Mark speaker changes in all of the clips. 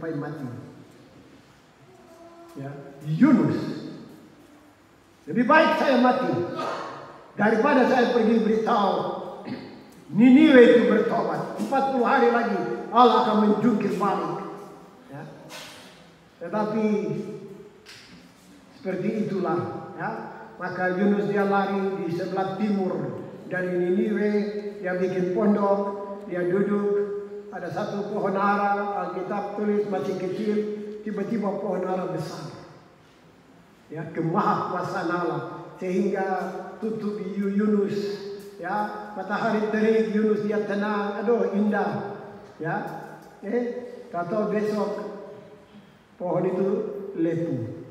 Speaker 1: sampai mati. Ya, Yunus, lebih baik saya mati daripada saya pergi beritahu Niniwe itu bertobat. 40 hari lagi Allah akan menjungkir balik. Ya. Tetapi seperti itulah, ya. Maka Yunus dia lari di sebelah timur dari Niniwe. Dia bikin pondok, dia duduk. Ada satu pohon ara, Alkitab tulis masih kecil, tiba-tiba pohon ara besar. Ya, kemahakuasaan Allah sehingga tutup Yunus. Ya, matahari terik, Yunus dia tenang, aduh indah. Ya, tahu besok pohon itu lepu,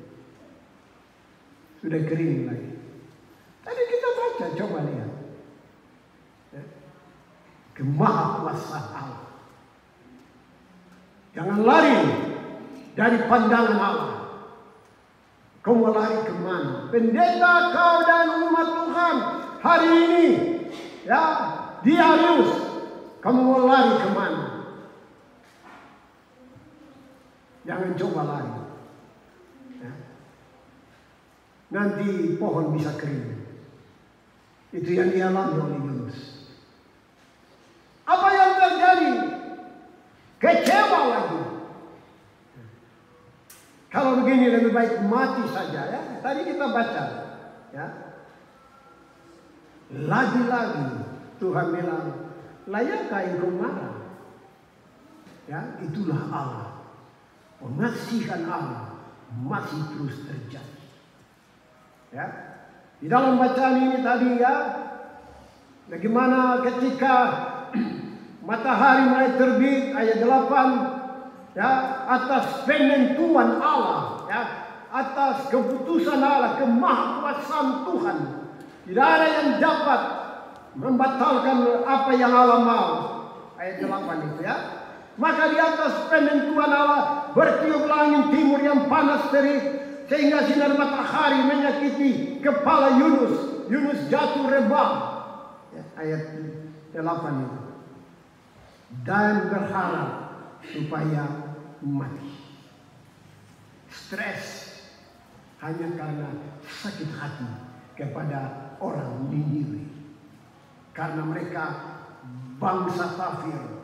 Speaker 1: sudah kering lagi. Tadi kita baca, coba lihat. Ya. Kemahakuasaan Allah. Jangan lari dari pandangan Allah. Kau mau lari kemana? Pendeta kau dan umat Tuhan hari ini, ya, Darius, kamu mau lari kemana? Jangan coba lari. Ya. Nanti pohon bisa kering. Itu yang dialami oleh Yunus. Apa yang terjadi? Kecewa lagi. Kalau begini lebih baik mati saja, ya. Tadi kita baca, ya. Lagi-lagi Tuhan bilang, layakkah engkau marah? Ya, itulah Allah. Pengasihan Allah masih terus terjadi. Ya. Di dalam bacaan ini tadi, ya, bagaimana ketika matahari mulai terbit, ayat 8, ya, atas penentuan Allah, ya, atas keputusan Allah, kemahakuasaan Tuhan, tidak ada yang dapat membatalkan apa yang Allah mau. Ayat 8 itu, ya. Maka di atas penentuan Allah bertiup angin timur yang panas terik, sehingga sinar matahari menyakiti kepala Yunus. Yunus jatuh rebah. Ya, ayat 8 itu. Dan berharap supaya mati. Stres hanya karena sakit hati kepada orang Niniwe. Karena mereka bangsa kafir.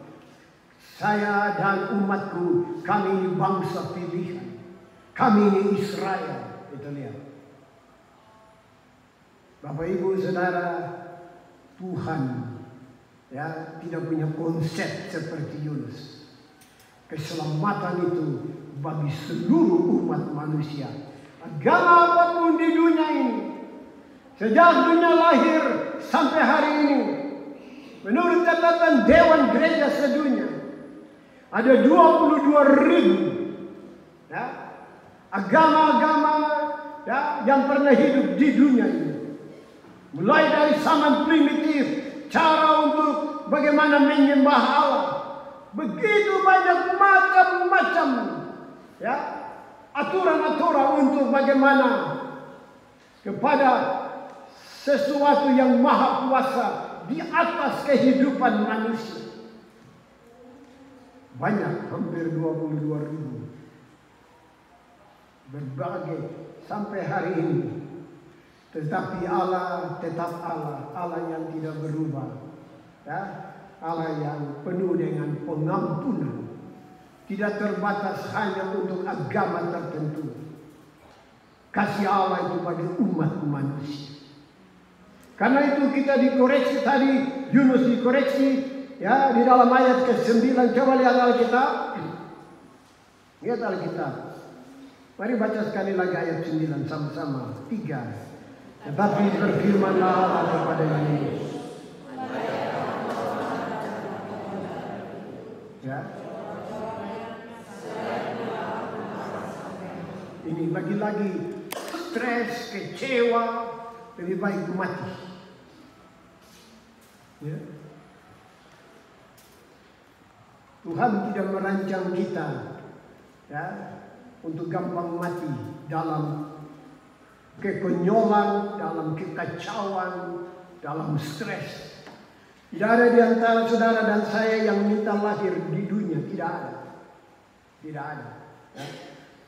Speaker 1: Saya dan umatku, kami ini bangsa pilihan. Kami ini Israel. Itu lihat. Bapak Ibu Saudara, Tuhan, ya, tidak punya konsep seperti Yunus. Keselamatan itu bagi seluruh umat manusia. Agama apapun di dunia ini, sejak dunia lahir sampai hari ini, menurut catatan Dewan Gereja Sedunia, ada 22.000, ya, agama-agama, ya, yang pernah hidup di dunia ini. Mulai dari zaman primitif, cara untuk bagaimana menyembah Allah, begitu banyak macam-macam, ya, aturan-aturan untuk bagaimana kepada sesuatu yang maha kuasa di atas kehidupan manusia. Banyak, hampir 22.000. Berbagai sampai hari ini. Tetapi Allah tetap Allah, Allah yang tidak berubah. Ya, Allah yang penuh dengan pengampunan. Tidak terbatas hanya untuk agama tertentu. Kasih Allah itu pada umat manusia. Karena itu kita dikoreksi tadi, Yunus dikoreksi, ya, di dalam ayat ke-9. Coba lihat Alkitab. Lihat Alkitab. Mari baca sekali lagi ayat 9 sama-sama. 3. Tetapi berfirmanlah Allah kepada Yunus. Ya. Ini lagi-lagi stres, kecewa, lebih baik mati. Ya. Tuhan tidak merancang kita, ya, untuk gampang mati dalam kekonyolan, dalam kekacauan, dalam stres. Tidak ada di antara saudara dan saya yang minta lahir di dunia, tidak ada. Tidak ada. Ya.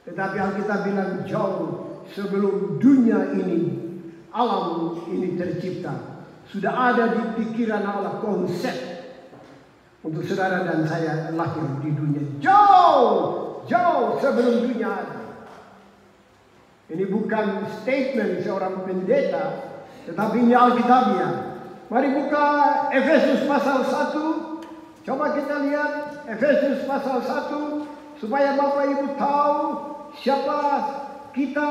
Speaker 1: Tetapi Alkitab bilang jauh sebelum dunia ini, alam ini tercipta, sudah ada di pikiran Allah konsep untuk saudara dan saya lahir di dunia. Jauh sebelum dunia ada. Ini bukan statement seorang pendeta, tetapi ini Alkitabiah. Mari buka Efesus pasal 1. Coba kita lihat Efesus pasal 1 supaya Bapak Ibu tahu siapa kita.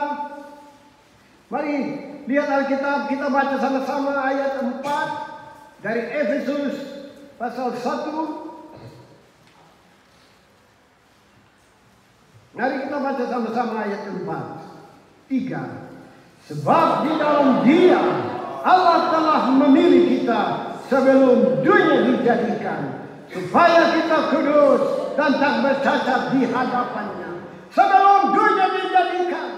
Speaker 1: Mari lihat Alkitab, kita baca sama-sama ayat 4 dari Efesus pasal 1. Mari kita baca sama-sama ayat 3. Sebab di dalam Dia Allah telah memilih kita sebelum dunia dijadikan, supaya kita kudus dan tak bercacat di hadapannya. Sebelum dunia dijadikan.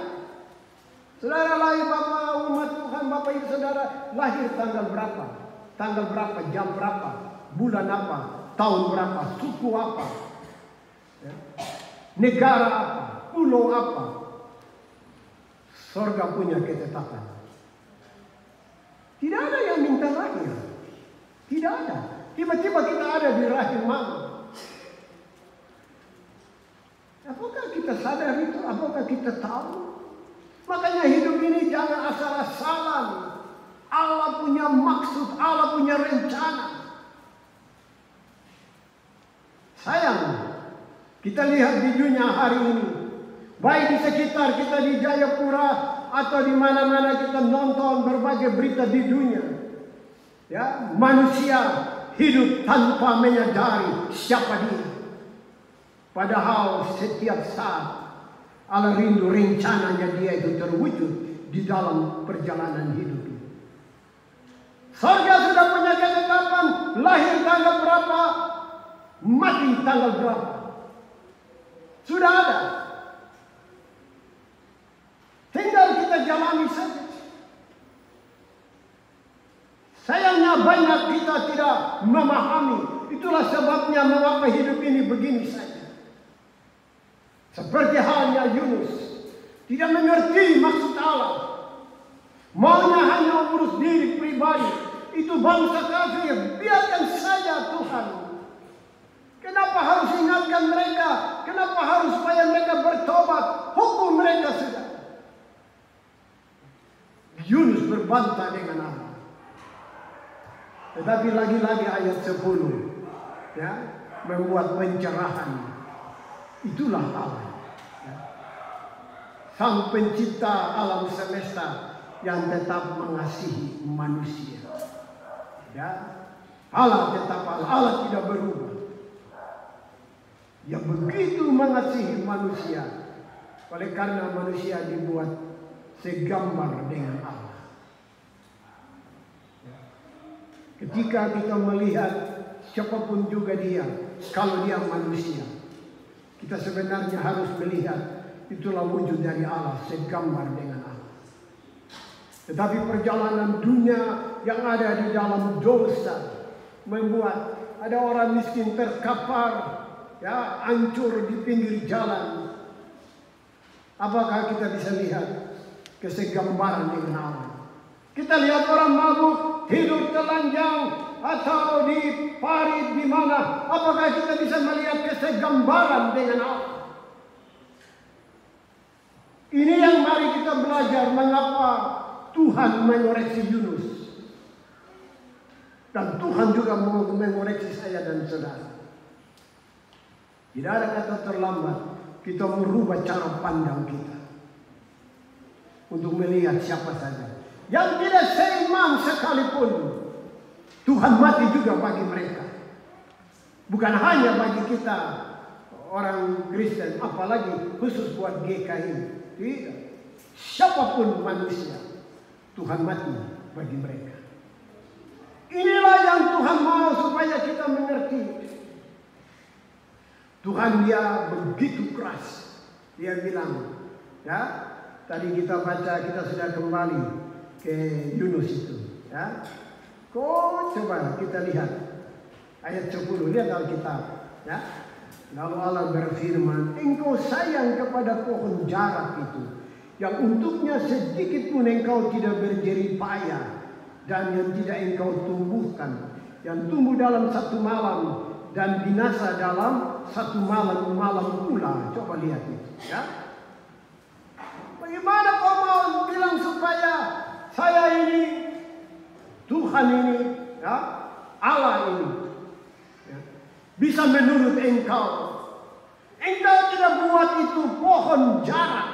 Speaker 1: Saudara lahir Bapak, umat Tuhan, Bapak Ibu Saudara lahir tanggal berapa? Tanggal berapa? Jam berapa? Bulan apa? Tahun berapa? Suku apa? Ya. Negara apa? Pulau apa? Sorga punya ketetapan. Tidak ada yang minta lahir. Tidak ada. Tiba-tiba kita ada di rahim mama. Apakah kita sadar itu? Apakah kita tahu? Makanya hidup ini jangan asal-asalan. Allah punya maksud, Allah punya rencana. Sayang, kita lihat di dunia hari ini, baik di sekitar kita di Jayapura atau di mana-mana kita nonton berbagai berita di dunia. Ya, manusia hidup tanpa menyadari siapa dia. Padahal setiap saat Allah rindu rencananya dia itu terwujud di dalam perjalanan hidup. Surga sudah punya ketetapan, lahir tanggal berapa, mati tanggal berapa. Sudah ada. Tinggal kita jalani saja. Sayangnya banyak kita tidak memahami. Itulah sebabnya mengapa hidup ini begini saja. Seperti halnya Yunus. Tidak mengerti maksud Allah. Maunya hanya urus diri pribadi. Itu bangsa kafir. Biarkan saja Tuhan. Kenapa harus ingatkan mereka? Kenapa harus supaya mereka bertobat? Hukum mereka sudah. Yunus berbantah dengan Allah. Tetapi lagi-lagi ayat 10 ya, membuat pencerahan. Itulah Allah. Ya. Sang pencipta alam semesta yang tetap mengasihi manusia. Ya. Allah tetap Allah. Allah tidak berubah. Yang begitu mengasihi manusia. Oleh karena manusia dibuat segambar dengan Allah. Ketika kita melihat siapapun juga dia, kalau dia manusia, kita sebenarnya harus melihat itulah wujud dari Allah, segambar dengan Allah. Tetapi perjalanan dunia yang ada di dalam dosa membuat ada orang miskin terkapar, ya, hancur di pinggir jalan. Apakah kita bisa lihat kesegambaran dengan Allah? Kita lihat orang mabuk hidup telanjang atau di parit di mana, apakah kita bisa melihat kesegambaran dengan Allah? Ini yang mari kita belajar mengapa Tuhan mengoreksi Yunus. Dan Tuhan juga mau mengoreksi saya dan saudara. Tidak ada kata terlambat kita merubah cara pandang kita untuk melihat siapa saja. Yang tidak seiman sekalipun, Tuhan mati juga bagi mereka. Bukan hanya bagi kita orang Kristen, apalagi khusus buat GKI. Tidak. Siapapun manusia, Tuhan mati bagi mereka. Inilah yang Tuhan mau supaya kita mengerti. Tuhan dia begitu keras. Dia bilang, ya, tadi kita baca, kita sudah kembali ke Yunus itu, ya. Coba kita lihat ayat 10, lihat Alkitab, ya. Lalu Allah berfirman, engkau sayang kepada pohon jarak itu, yang untuknya sedikit pun engkau tidak berjerih payah, dan yang tidak engkau tumbuhkan, yang tumbuh dalam satu malam dan binasa dalam satu malam pula. Coba lihat itu, ya. Bagaimana kau mau bilang supaya saya ini, Tuhan ini, ya, Allah ini, ya, bisa menurut engkau? Engkau tidak buat itu pohon jarak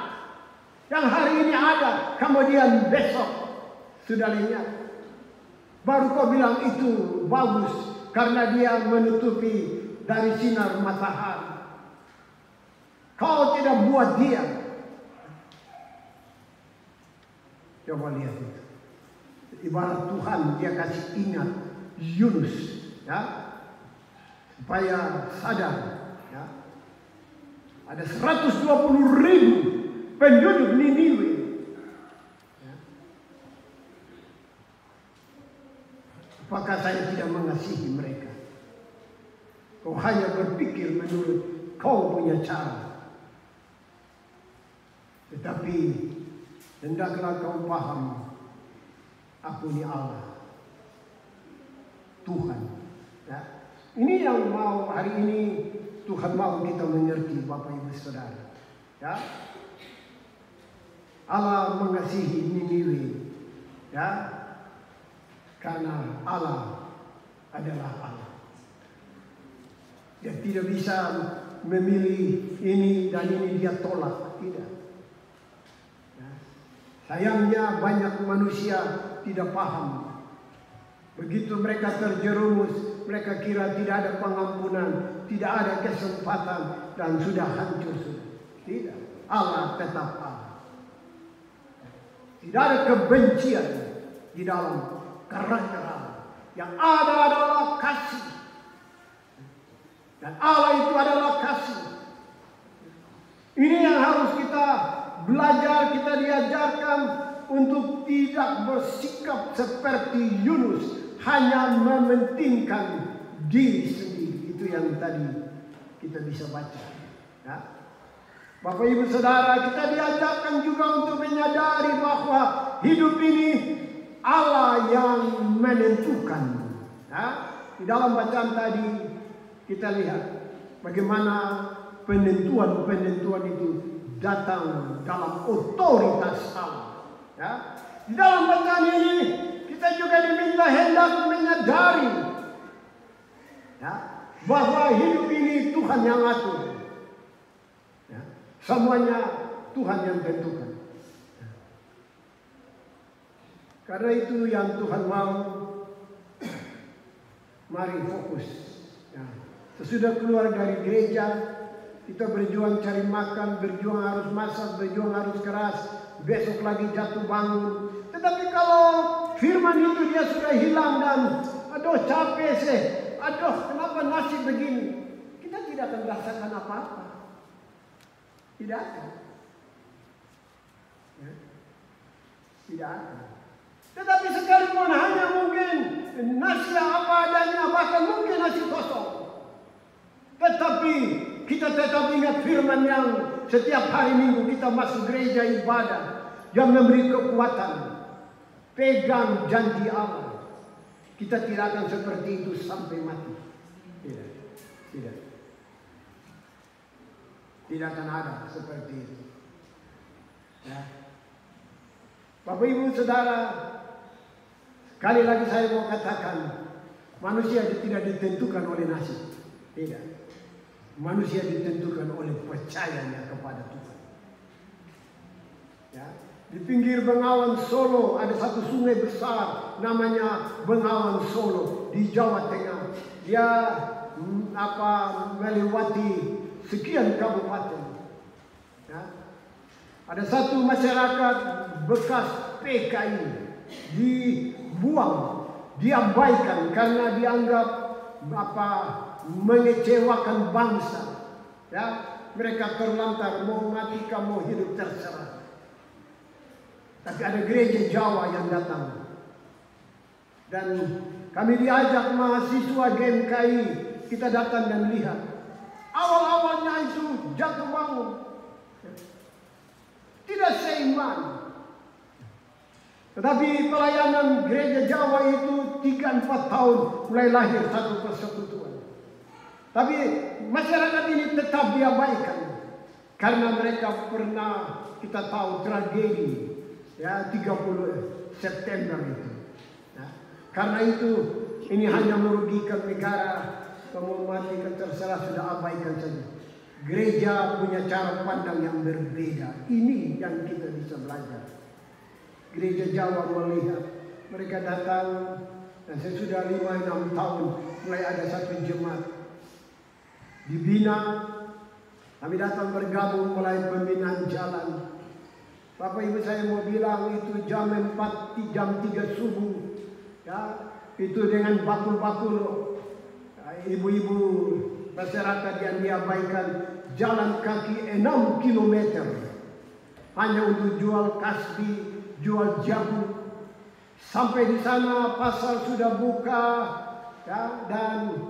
Speaker 1: yang hari ini ada, kemudian besok sudah lenyap. Baru kau bilang itu bagus karena dia menutupi dari sinar matahari. Kau tidak buat dia. Coba lihat itu. Ibarat Tuhan dia kasih ingat Yunus, ya, supaya sadar, ya. Ada 120.000 penduduk Niniwe. Apakah saya tidak mengasihi mereka? Kau hanya berpikir menurut kau punya cara. Tetapi hendaklah kau paham, aku ini Allah, Tuhan. Ya. Ini yang mau hari ini Tuhan mau kita mengerti, Bapak Ibu Saudara. Ya. Allah mengasihi Niniwe. Ya. Karena Allah adalah Allah. Dia tidak bisa memilih ini dan ini dia tolak. Tidak. Ya. Sayangnya banyak manusia tidak paham. Begitu mereka terjerumus, mereka kira tidak ada pengampunan, tidak ada kesempatan, dan sudah hancur sudah. Tidak. Allah tetap Allah. Tidak ada kebencian di dalam karakter Allah. Yang ada adalah kasih. Dan Allah itu adalah kasih. Ini yang harus kita belajar, kita diajarkan untuk tidak bersikap seperti Yunus, hanya mementingkan diri sendiri. Itu yang tadi kita bisa baca. Ya. Bapak Ibu Saudara, kita diajarkan juga untuk menyadari bahwa hidup ini Allah yang menentukan. Ya, di dalam bacaan tadi kita lihat bagaimana penentuan itu datang dalam otoritas Allah. Ya, di dalam bacaan ini kita juga diminta hendak menyadari, ya, bahwa hidup ini Tuhan yang atur. Ya, semuanya Tuhan yang tentukan. Karena itu yang Tuhan mau, mari fokus. Ya. Sesudah keluar dari gereja, kita berjuang cari makan, berjuang harus masak, berjuang harus keras, besok lagi jatuh bangun. Tetapi kalau firman itu dia sudah hilang dan aduh capek sih, aduh kenapa nasi begini, kita tidak akan merasakan apa-apa. Tidak akan. Ya. Tidak akan. Tetapi sekalipun hanya mungkin nasi apa adanya, bahkan mungkin nasi kosong. Tetapi kita tetap ingat firman yang setiap hari Minggu kita masuk gereja ibadah, yang memberi kekuatan. Pegang janji Allah. Kita tidak akan seperti itu sampai mati. Tidak. Tidak. Tidak akan ada seperti itu. Ya. Bapak Ibu Saudara, sekali lagi saya mau katakan, manusia tidak ditentukan oleh nasib. Tidak. Manusia ditentukan oleh percayanya kepada Tuhan. Ya. Di pinggir Bengawan Solo ada satu sungai besar namanya Bengawan Solo di Jawa Tengah. Dia melewati sekian kabupaten. Ya. Ada satu masyarakat bekas PKI dibuang, diabaikan karena dianggap mengecewakan bangsa. Ya, mereka terlantar mau mati mau hidup terserah. Tapi ada gereja Jawa yang datang dan kami diajak mahasiswa GMKI, kita datang dan lihat Awal-awalnya itu jatuh bangun. Tidak seimbang. Tetapi pelayanan gereja Jawa itu 3-4 tahun mulai lahir satu persekutuan. Tapi masyarakat ini tetap diabaikan. Karena mereka pernah, kita tahu, tragedi ya 30 September itu. Ya. Karena itu ini hanya merugikan negara, mematikan, terserah, sudah abaikan saja. Gereja punya cara pandang yang berbeda. Ini yang kita bisa belajar. Gereja Jawa melihat, mereka datang, dan saya sudah 5-6 tahun mulai ada satu jemaat dibina. Kami datang bergabung mulai pembinaan jalan. Bapak Ibu, saya mau bilang itu jam 3 subuh. Ya, itu dengan bakul-bakul ibu-ibu masyarakat yang diabaikan, jalan kaki 6 kilometer hanya untuk jual kasbi, jual jamu. Sampai di sana pasar sudah buka, ya, dan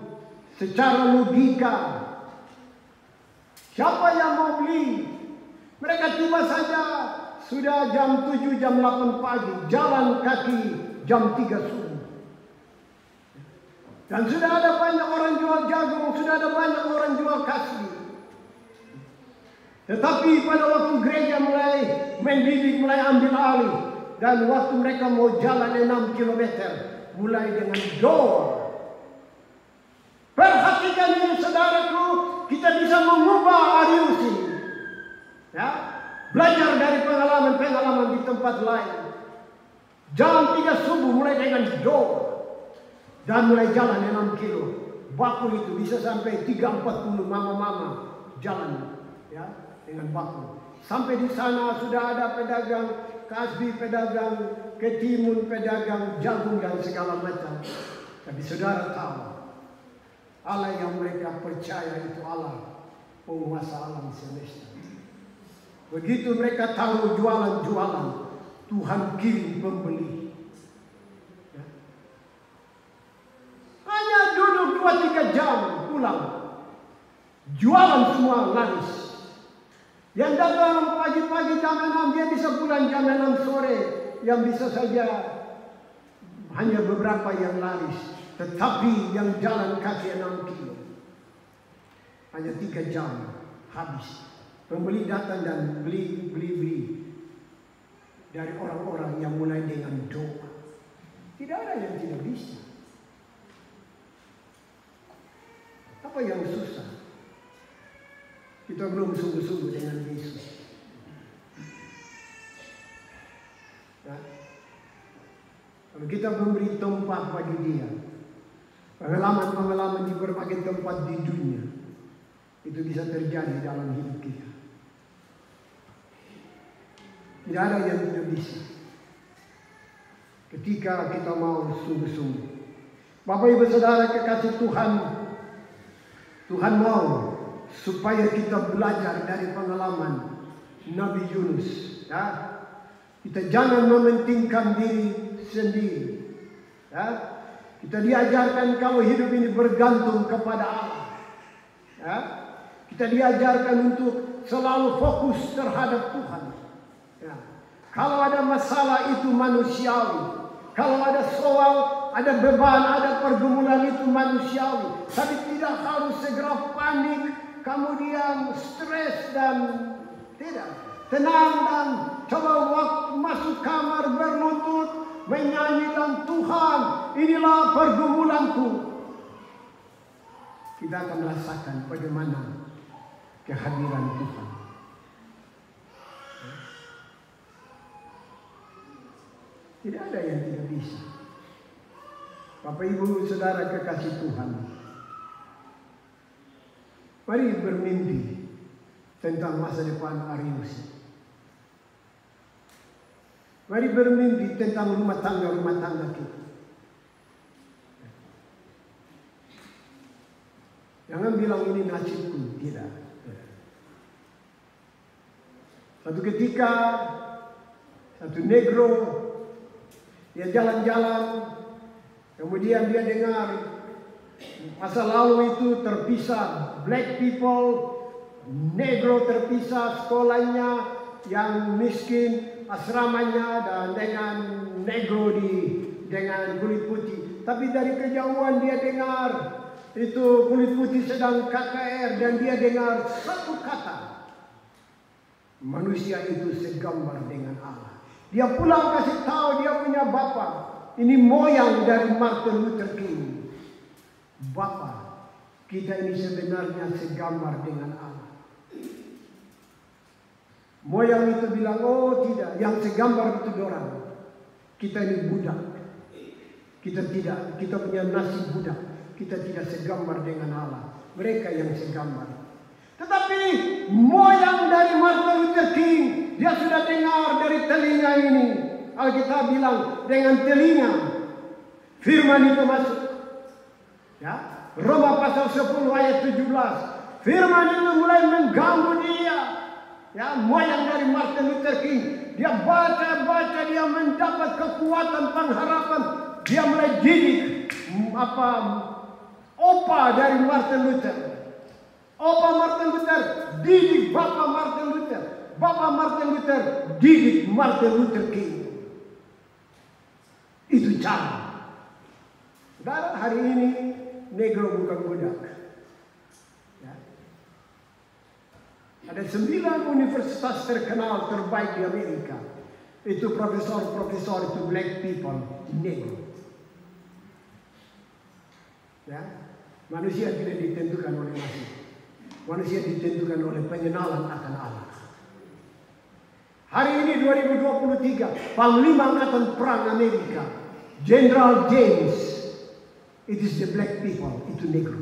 Speaker 1: secara logika siapa yang mau beli? Mereka tiba saja sudah jam 7, jam 8 pagi, jalan kaki jam 3 subuh. Dan sudah ada banyak orang jual jagung, sudah ada banyak orang jual kasbi. Tetapi pada waktu gereja mulai mendidik, mulai ambil alih, dan waktu mereka mau jalan 6 kilometer, mulai dengan doa. Perhatikan ini saudaraku, kita bisa mengubah Arius ini. Ya, belajar dari pengalaman-pengalaman di tempat lain. Jam 3 subuh mulai dengan doa. Dan mulai jalan 6 kilo. Bakul itu bisa sampai 3-40 mama-mama jalan, ya, dengan bakul. Sampai di sana sudah ada pedagang kasbi, pedagang ketimun, pedagang jagung dan segala macam. Tapi saudara tahu, Allah yang mereka percaya itu Allah penguasa alam semesta. Begitu mereka taruh jualan-jualan, Tuhan kirim pembeli. Ya. Hanya duduk 2-3 jam pulang, jualan semua laris. Yang datang pagi-pagi jam 6 dia bisa pulang jam 6 sore. Yang bisa saja hanya beberapa yang laris. Tetapi yang jalan kaki 6 kilo hanya 3 jam habis. Pembeli datang dan beli dari orang-orang yang mulai dengan doa. Tidak ada yang tidak bisa. Apa yang susah? Kita belum sungguh-sungguh dengan Yesus. Ya. Kalau kita memberi tempat bagi Dia, pengalaman-pengalaman di berbagai tempat di dunia, itu bisa terjadi dalam hidup kita. Tidak ada yang tidak bisa ketika kita mau sungguh-sungguh. Bapak Ibu Saudara kekasih Tuhan, Tuhan mau supaya kita belajar dari pengalaman Nabi Yunus. Ya. Kita jangan mementingkan diri sendiri. Ya. Kita diajarkan kalau hidup ini bergantung kepada Allah. Ya. Kita diajarkan untuk selalu fokus terhadap Tuhan. Ya. Kalau ada masalah itu manusiawi. Kalau ada soal, ada beban, ada pergumulan itu manusiawi. Tapi tidak harus segera panik, kemudian stres dan tidak. Tenang dan coba waktu masuk kamar berlutut, menyanyi dan Tuhan, inilah pergumulanku. Kita akan merasakan bagaimana kehadiran Tuhan. Tidak ada yang tidak bisa. Bapak Ibu Saudara kekasih Tuhan, mari bermimpi tentang masa depan Arius. Mari bermimpi tentang rumah tangga kita. Jangan bilang ini nasibku, tidak. Satu ketika, satu negro, dia jalan-jalan, kemudian dia dengar Masa lalu itu terpisah, black people, negro terpisah sekolahnya, yang miskin asramanya, dan dengan negro dengan kulit putih. Tapi dari kejauhan dia dengar itu kulit putih sedang KKR, dan dia dengar satu kata. Manusia itu segambar dengan Allah. Dia pulang kasih tahu dia punya bapak. Ini moyang dari Martin Luther King. Bapak, kita ini sebenarnya segambar dengan Allah. Moyang itu bilang, oh tidak, yang segambar itu dorang. Kita ini budak. Kita tidak, kita punya nasib budak. Kita tidak segambar dengan Allah. Mereka yang segambar. Tetapi moyang dari Martin Luther King, dia sudah dengar dari telinga ini. Alkitab bilang dengan telinga firman itu masuk. Ya, Roma pasal 10 ayat 17. Firman itu mulai mengganggu dia. Ya, moyang dari Martin Luther King. Dia baca, dia mendapat kekuatan pengharapan. Dia mulai didik opa dari Martin Luther. Opa Martin Luther didik Bapak Martin Luther. Bapak Martin Luther didik Martin Luther King. Itu cara. Saudara, hari ini negro bukan budak. Ya. Ada 9 universitas terkenal terbaik di Amerika. Itu profesor-profesor itu black people, negro. Ya. Manusia tidak ditentukan oleh nasib. Manusia ditentukan oleh pengenalan akan Allah. Hari ini 2023, Panglima Angkatan Perang Amerika, General James, it is the black people, itu negro.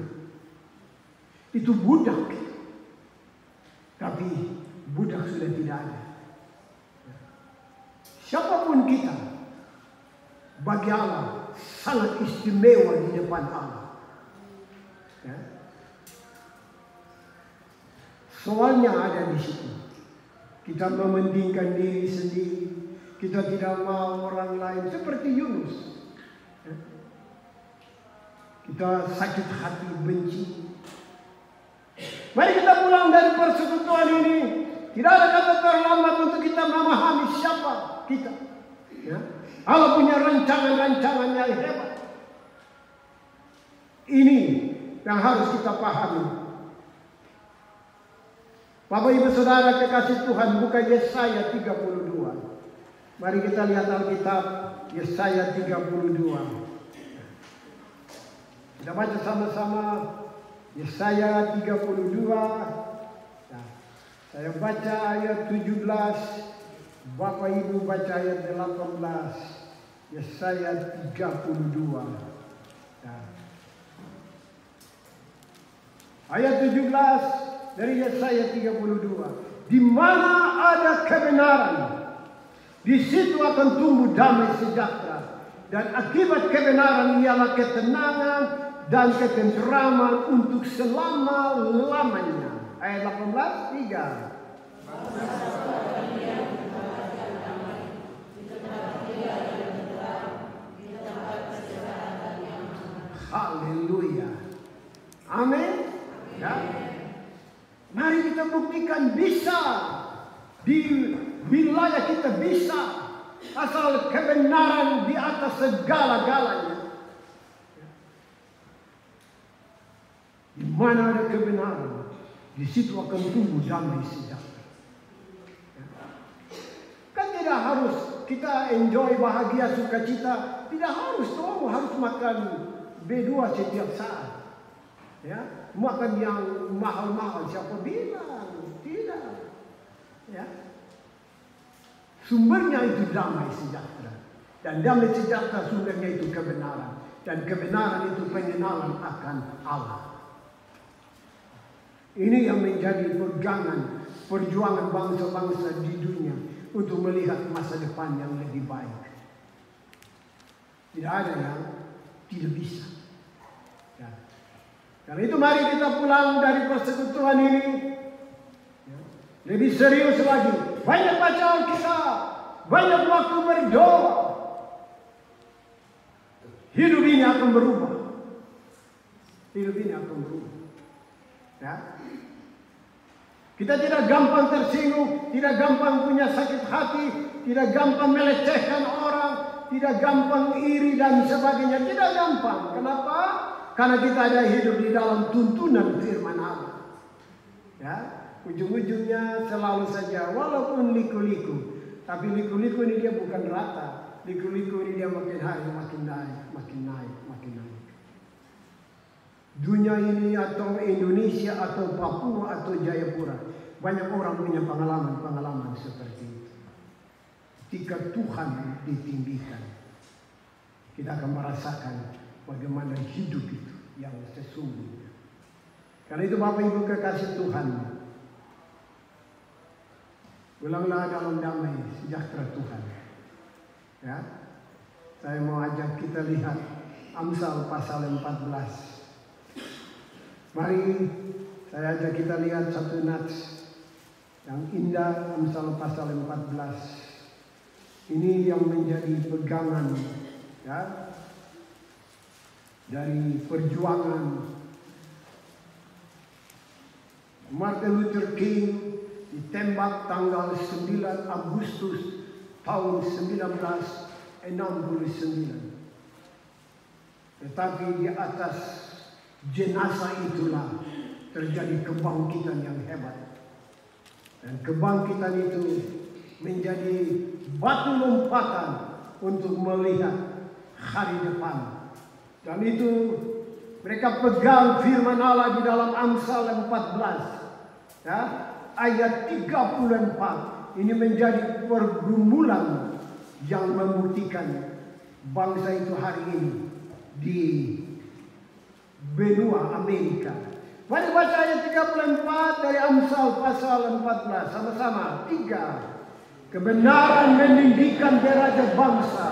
Speaker 1: Itu budak. Tapi budak sudah tidak ada. Siapapun kita, bagi Allah sangat istimewa di depan Allah. Ya. Soalnya ada di situ. Kita mementingkan diri sendiri. Kita tidak mau orang lain. Seperti Yunus. Ya. Kita sakit hati, benci. Mari kita pulang dari persekutuan ini. Tidak ada kata terlambat untuk kita memahami siapa kita. Ya. Allah punya rancangan-rancangan yang hebat. Ini yang harus kita pahami. Bapak Ibu Saudara kekasih Tuhan, buka Yesaya 32. Mari kita lihat Alkitab Yesaya 32. Kita baca sama-sama Yesaya 32. Nah, saya baca ayat 17. Bapak Ibu baca ayat 18. Yesaya 32. Nah. Ayat 17 dari Yesaya 32. Di mana ada kebenaran, di situ akan tumbuh damai sejahtera. Dan akibat kebenaran ialah ketenangan dan ketenteraman untuk selama-lamanya. Ayat 18, 3. Haleluya. Amin. Ya. Mari kita buktikan bisa. Di wilayah kita bisa. Asal kebenaran di atas segala-galanya. Di mana ada kebenaran, di situ akan tumbuh damai sejahtera. Kan tidak harus kita enjoy bahagia sukacita. Tidak harus, kamu harus makan B2 setiap saat. Ya, makan yang mahal-mahal, siapa bilang? Tidak. Ya. Sumbernya itu damai sejahtera. Dan damai sejahtera sumbernya itu kebenaran. Dan kebenaran itu pengenalan akan Allah. Ini yang menjadi pegangan perjuangan bangsa-bangsa di dunia untuk melihat masa depan yang lebih baik. Tidak ada yang tidak bisa. Ya. Karena itu mari kita pulang dari persekutuan ini lebih serius lagi. Banyak baca Alkitab, banyak waktu berdoa. Hidup ini akan berubah. hidup ini akan berubah. Ya. Kita tidak gampang tersinggung, tidak gampang punya sakit hati, tidak gampang melecehkan orang, tidak gampang iri dan sebagainya. Tidak gampang. Kenapa? Karena kita ada hidup di dalam tuntunan firman Allah. Ya, ujung-ujungnya selalu saja, walaupun liku-liku, tapi liku-liku ini dia bukan rata. Liku-liku ini dia makin hari makin naik, makin naik, makin naik. Dunia ini atau Indonesia atau Papua atau Jayapura, banyak orang punya pengalaman-pengalaman seperti itu. Ketika Tuhan ditinggikan, kita akan merasakan bagaimana hidup itu yang sesungguhnya. Karena itu Bapak Ibu kekasih Tuhan, ulanglah dalam damai sejahtera Tuhan. Ya, saya mau ajak kita lihat Amsal pasal 14. Mari saya ajak kita lihat satu nats yang indah, Amsal pasal 14. Ini yang menjadi pegangan, ya, dari perjuangan Martin Luther King, ditembak tanggal 9 Agustus tahun 1969. Tetapi di atas jenazah itulah terjadi kebangkitan yang hebat. Dan kebangkitan itu menjadi batu lompatan untuk melihat hari depan. Dan itu mereka pegang firman Allah di dalam Amsal 14. Ya, ayat 34. Ini menjadi pergumulan yang membuktikan bangsa itu hari ini di benua Amerika. Mari baca ayat 34 dari Amsal pasal 14 sama-sama. 3. Kebenaran meninggikan derajat bangsa,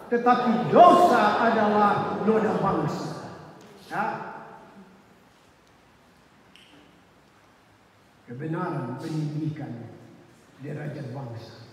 Speaker 1: tetapi dosa adalah noda bangsa. Ya. Kebenaran meninggikan derajat bangsa.